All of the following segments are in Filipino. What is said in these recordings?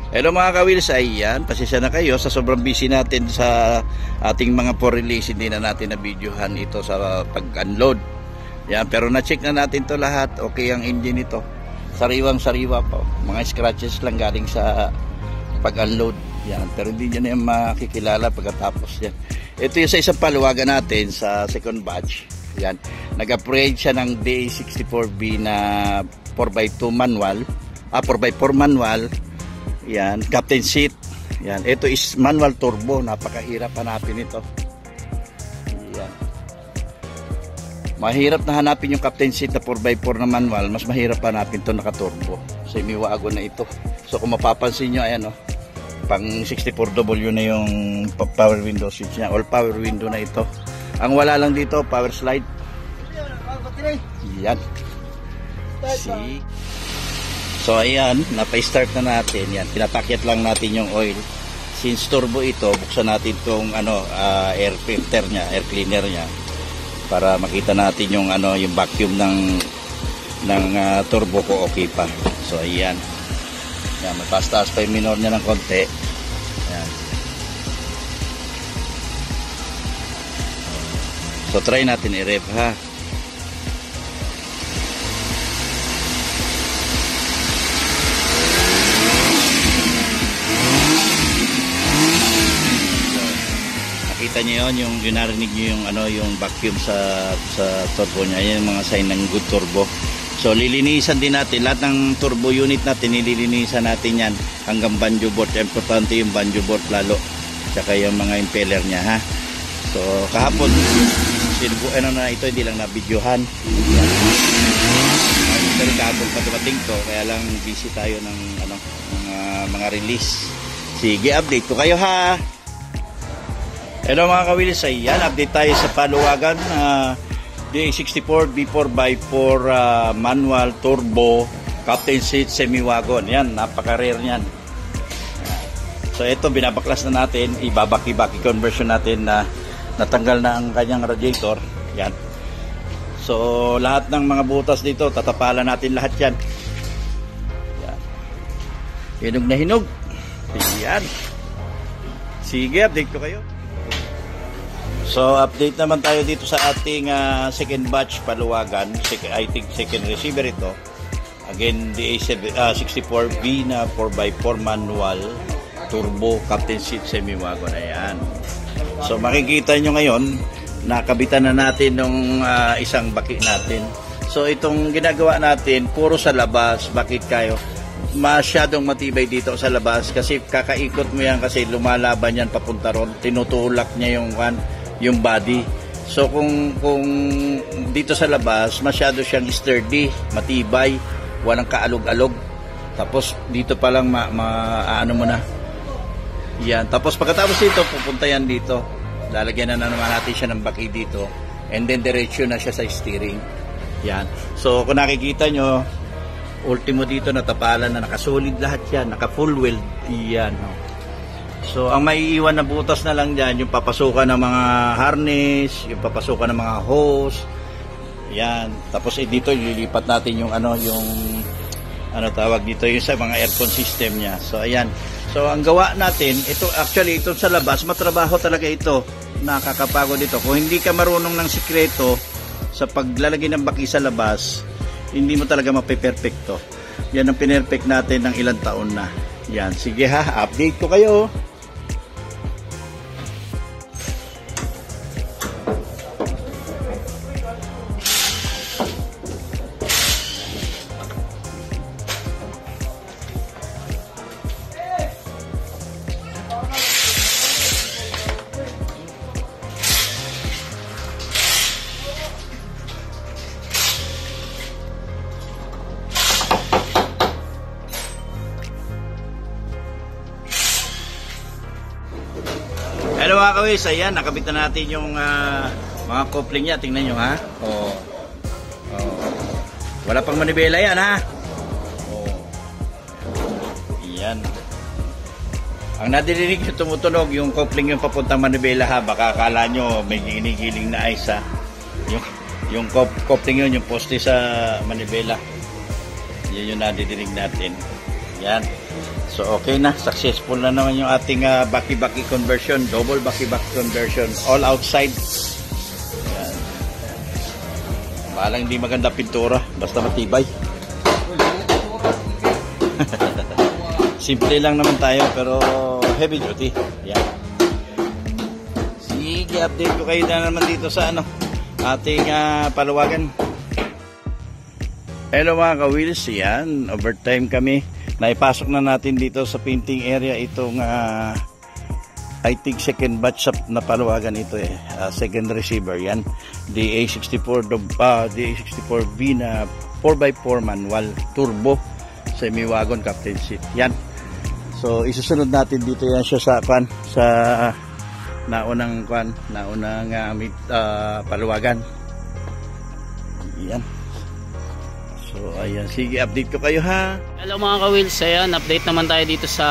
Hello mga ka-wheels, ayan, pasensya na kayo sa sobrang busy natin sa ating mga for-release. Hindi na natin na-videohan ito sa pag-unload. Yan, pero na-check na natin to lahat. Okay ang engine ito. Sariwang-sariwa pa. Mga scratches lang galing sa pag-unload. Yan, pero hindi nyo na yung makikilala pagkatapos yan. Ito yung sa isang paluwagan natin sa second batch. Yan, nag-upgrade siya ng DA64B na 4x2 manual. 4x4 manual. Yan, captain seat. Yan, ito is manual turbo. Napakahirap hanapin ito. Yan. Mahirap na hanapin yung captain seat na 4x4 na manual. Mas mahirap hanapin ito naka-turbo. Semi-wagon na ito. So kung mapapansin nyo, ayan o. Pang 64W na yung power window switch niya. All power window na ito. Ang wala lang dito, power slide. Yan. See? So ayan, napa-start na natin. Yan, pinapakyat lang natin yung oil. Since turbo ito, buksan natin itong air filter niya, air cleaner niya para makita natin yung yung vacuum ng turbo ko okay pa. So ayan. Yan, may taas pa yung minor niya ng konti. Ayan. So try natin i-rev ha. Nakita niyo yon, yung narinig niyo yung vacuum sa turbo niya. Yan yung mga sign ng good turbo. So lilinisan din natin lahat ng turbo unit natin, nililinisan natin yan hanggang banjo board. Importante yung banjo board lalo, tsaka yung mga impeller niya ha. So kahapon na ito, hindi lang na videohan. Pero kahapon pa dumating to, kaya lang busy tayo ng mga release. Sige, update ko kayo ha. Hello mga ka-wheels, ayan, update tayo sa paluwagan. DA64 B4x4 manual turbo captain seat semi-wagon. Yan, napaka-rare niyan. So ito, binabaklas na natin, ibabaki-baki conversion natin na natanggal na ang kanyang radiator. Yan. So lahat ng mga butas dito, tatapalan natin lahat yan. Yan. Hinog na hinog. Yan. Sige, update ko kayo. So update naman tayo dito sa ating second batch paluwagan. I think second receiver ito. Again, DA64B na 4x4 manual turbo captain seat semi-wagon. Ayan. So makikita nyo ngayon, nakabitan na natin ng isang baki natin. So itong ginagawa natin, puro sa labas. Bakit kayo? Masyadong matibay dito sa labas kasi kakaikot mo yan kasi lumalaban yan papunta ron. Tinutulak niya yung body. So kung dito sa labas, masyado siyang sturdy, matibay, walang kaalog-alog. Tapos dito pa lang ano mo na. Yan. Tapos pagkatapos dito, pupunta yan dito. Lalagyan na naman natin siya ng baki dito. And then diretso na siya sa steering. Yan. So kung nakikita nyo, ultimo dito natapalan na, nakasolid lahat yan, naka full weld. Yan. So ang maiiwan na butas na lang dyan, yung papasukan ng mga harness, yung papasukan ng mga hose. Yan. Tapos dito lilipat natin yung tawag dito, yung sa mga aircon system niya. So ayan. So ang gawa natin, ito actually ito sa labas, matrabaho talaga ito. Nakakapagod ito. Kung hindi ka marunong ng sikreto sa paglalagay ng baki sa labas, hindi mo talaga mape-perfecto. Yan ang pinerfect natin ng ilang taon na. Yan. Sige ha, update ko kayo. Hello mga kawis, ayan, nakabit na natin yung mga coupling niya. Tingnan nyo ha. Wala pang manibela yan ha. Yan. Ang nadirinig nyo tumutunog, yung coupling yung papuntang manibela ha. Baka akala nyo may ginigiling na ice ha. Yung coupling yun, yung poste sa manibela. Yan yung nadirinig natin. Yan. So okay na, successful na naman yung ating baki-baki conversion, double baki-baki conversion, all outside. Yan. Balang hindi maganda pintura, basta matibay. Simple lang naman tayo pero heavy duty. Yan. Sige, update ko kayo na naman dito sa ating paluwagan. Hello mga ka-wheels, yan, overtime kami. Naipasok na natin dito sa painting area itong I think second batch na paluwagan ito second receiver yan, DA64 DA64V na 4x4 manual turbo semi-wagon captain seat yan. So isusunod natin dito yan siya sa naunang paluwagan yan. So ayan, sige, update ko kayo ha. Hello mga ka-wheels, ayan, update naman tayo dito sa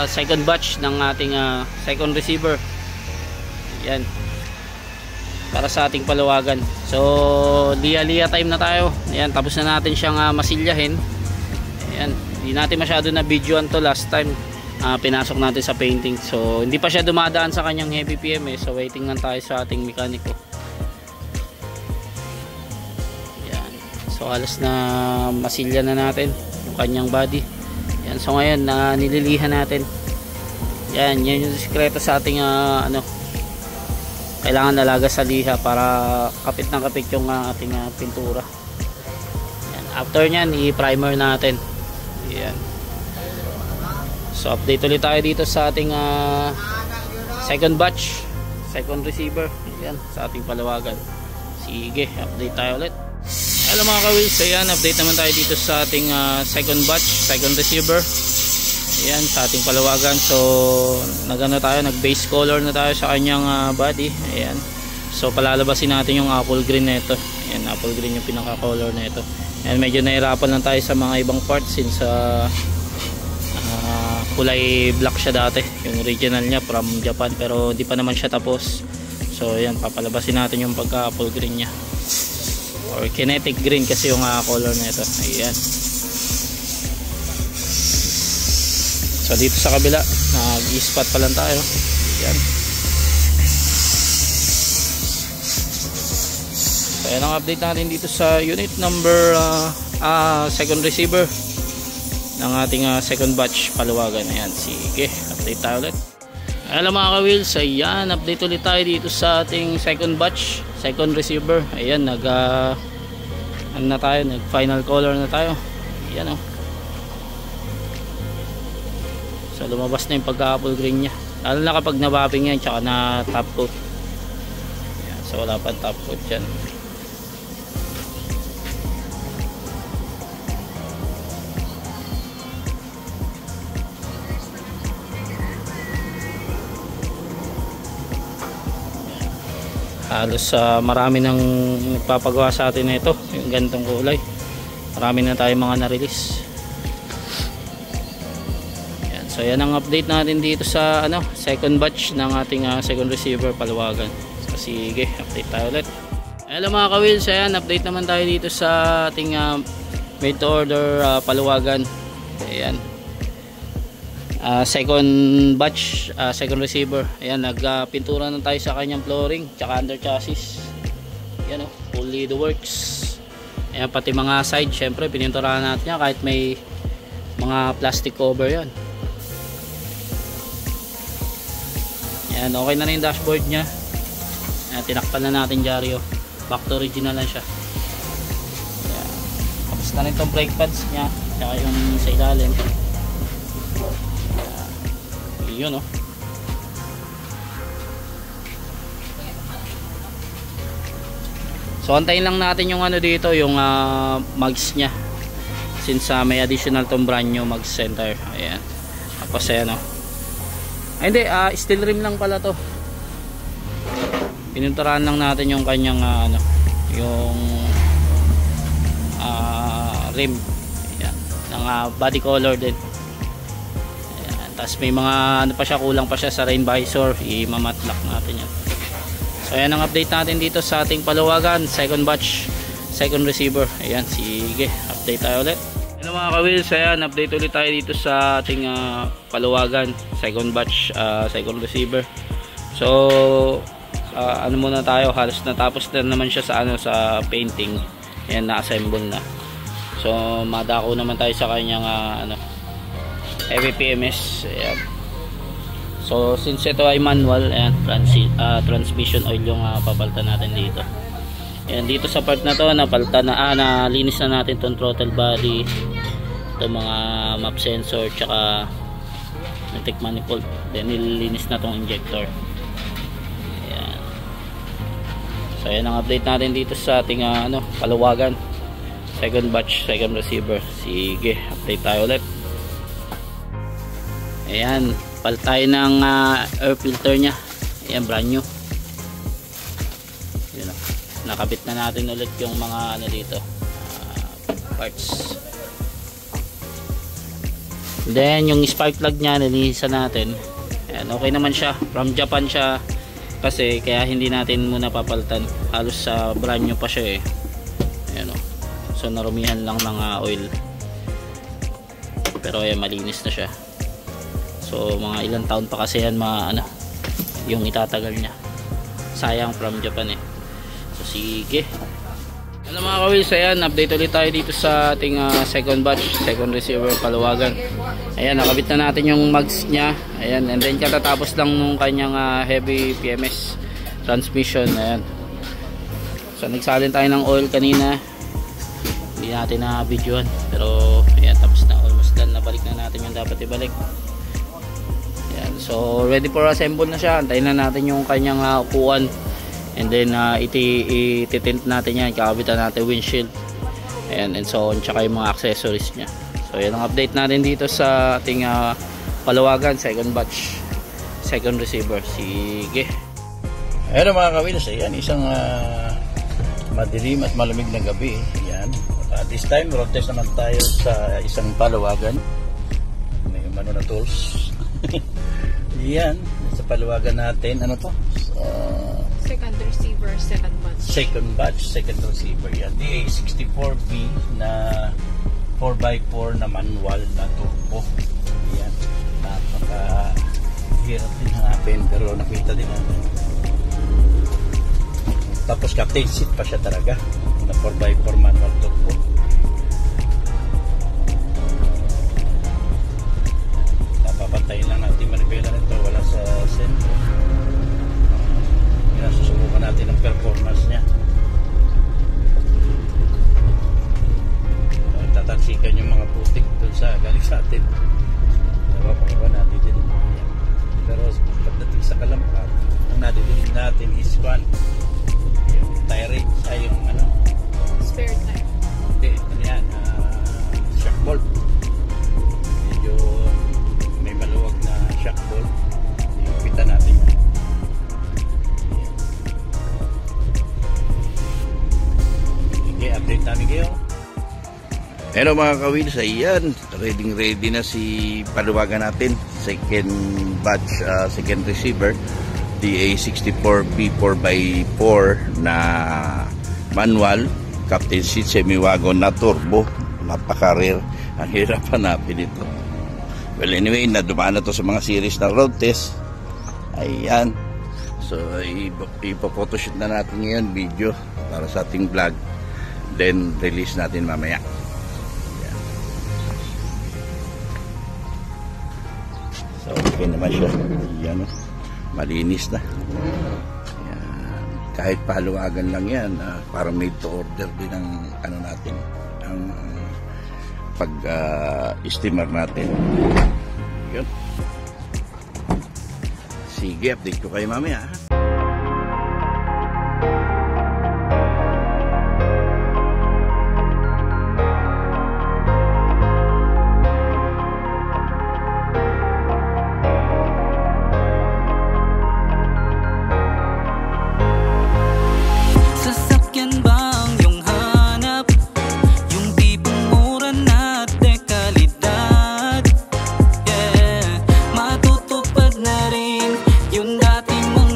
second batch ng ating second receiver. Ayan, para sa ating paluwagan. So liya-liya time na tayo. Ayan, tapos na natin siyang masilyahin. Ayan, hindi natin masyado na videoan to last time. Pinasok natin sa painting. So hindi pa siya dumadaan sa kanyang heavy PM so waiting lang tayo sa ating mekaniko. So halos na masilya na natin yung kanyang body. Yan, so ngayon nililihan natin. Yan yung sikreto sa ating kailangan nalaga sa liha para kapit na kapit yung ating pintura. Yan, after nyan i-primer natin. Yan. So update ulit tayo dito sa ating second batch, second receiver. Yan, sa ating paluwagan. Sige, update tayo ulit. Hello mga ka-wheels, ayan, update naman tayo dito sa ating second batch, second receiver. Ayan, sa ating paluwagan. So nag-base color na tayo sa kanyang body. Ayan. So palalabasin natin yung apple green nito. Ayan, apple green yung pinaka-color nito. Ayan, medyo nahirapan lang tayo sa mga ibang parts since kulay black siya dati. Yung original niya from Japan pero di pa naman siya tapos. So ayan, papalabasin natin yung pagka-apple green niya. Or kinetic green kasi yung color na ito. Ayan. So dito sa kabila nag-i-spot pa lang tayo. Ayan. So ayan ang update natin dito sa unit number second receiver ng ating second batch paluwagan. Ayan, sige, update tayo ulit. Hello mga ka-wheels, ayan, update ulit tayo dito sa ating second batch, second receiver. Ayan, nag final color na tayo. Ayan So lumabas na yung pagka-apple green nya. Lalo na kapag nabapping yan tsaka na top coat. Ayan, so wala pa top coat dyan. Halos marami nang nagpapagawa sa atin na ito, yung ganitong kulay. Marami na tayong mga na-release. So yan ang update natin dito sa second batch ng ating second receiver paluwagan. So sige, update tayo ulit. Hello mga ka-wheels, ayan, update naman tayo dito sa ating made to order paluwagan. Ayan. Second batch, second receiver. Ayan, nagpintura na tayo sa kanyang flooring tsaka under chassis. Ayan fully the works. Ayan, pati mga side syempre pininturahan natin yan kahit may mga plastic cover yan. Ayan, okay na yung dashboard nya. Ayan, tinakpan na natin dyaryo. Back to original lang siya. Ayan, tapos na rin itong brake pads nya tsaka yung sa ilalim. Yun So antayin lang natin yung dito, yung mags nya since may additional tong brand new mags center. Ayan. Tapos ayan Ay hindi, steel rim lang pala to. Pininturahan lang natin yung kanyang yung rim. Ayan, ng body color din. Tapos may mga pa siya, kulang pa siya sa rain visor, i-mamatlock natin yan. So ayan ang update natin dito sa ating paluwagan, second batch, second receiver. Ayan, sige, update tayo ulit. Hello mga ka-wheels, ayan, update ulit tayo dito sa ating paluwagan, second batch, second receiver. So ano muna tayo, halos natapos na naman siya sa sa painting. Ayan, na-assemble na. So madako naman tayo sa kanyang heavy PMS. Ayan. So since ito ay manual, ayan, transmission oil yung papalitan natin dito. Ayan, dito sa part na to napalitan na, nalinis na natin tong throttle body, itong mga map sensor, tsaka intake manifold. Then nililinis na tong injector. Ayan. So ayan ang update natin dito sa ating paluwagan, second batch, second receiver. Sige, update tayo ulit. Ayan, palit tayo ng air filter nya. Ayan, brand new. Yun, nakabit na natin ulit yung mga dito, parts. Then yung spark plug nya nilinisan natin. Ayan, okay naman siya, from Japan siya kasi, kaya hindi natin muna papalitan. Halos sa brand new pa siya Ayan, so narumihan lang ng oil, pero ayan, malinis na siya. So mga ilang taon pa kasi yan yung itatagal niya. Sayang, from Japan So sige. Hello mga ka-wheels, ayan, update ulit tayo dito sa ating second batch, second receiver paluwagan. Ayan, nakabit na natin yung mags nya. Ayan, and then katatapos lang nung kanyang heavy PMS transmission. Ayan. So nagsalin tayo ng oil kanina. Hindi natin na videoan, pero ayan, tapos na, almost done. Nabalik na natin yung dapat ibalik. So ready for assemble na siya. Antayin na natin yung kanyang upuan, and then ititint natin yan, kakabitan natin windshield, and so on, tsaka yung mga accessories nya. So yan ang update natin dito sa ating paluwagan, second batch, second receiver. Sige. Ayan mga ka-wheels, ayan, isang madilim at malamig na gabi. Ayan, this time road test naman tayo sa isang paluwagan. May na tools. Yan, sa paluwagan natin, ano to? Second receiver, second batch. Second batch, second receiver. Yan, DA64B na 4x4 na manual na turbo. Yan, napaka hirap din hanapin, pero nakita din natin. Tapos captain seat pa siya talaga, na 4x4 manual turbo. Papatayin lang natin manibela nito, wala sa sensor. Susubukan natin ang performance niya. Tatansikan yung mga putik dun sa galing sa atin. Napapangawa natin din. Pero pagdating sa Kalampat, ang nadidinig natin is one, yung tire range ay yung spare tire. Hindi, yan, shock bolt. Medyo may maluwag na shock bolt. Ipita natin yan. Okay, update namin kayo. Hello mga ka-wheels, ayan, ready na si paluwagan natin, second batch, second receiver, DA64B 4x4 na manual, captain seat, semi-wagon na turbo. Napaka-rare, ang hirap hanapin ito. Well anyway, nadumaan na to sa mga series na road test. Ayan, so ipo-photoshoot na natin ngayon, video para sa ating vlog, then release natin mamaya. So okay naman siya. Yan, malinis na. Yan. Kahit pahaluwagan lang yan, parang made to order din ang natin, ang pag-steamer natin. Yun. Sige, update ko kayo mamaya. Yung dati mong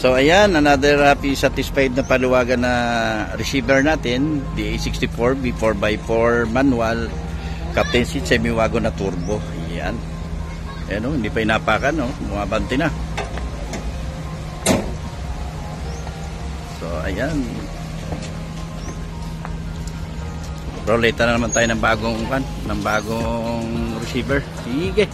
So ayan, another happy satisfied na paluwagan na receiver natin, DA64 B4x4 manual, captain seat semi-wagon na turbo. Ayan. Ayan o, hindi pa inapakan, no? Bumabante na. So ayan. Roleta na naman tayo ng bagong receiver. Sige.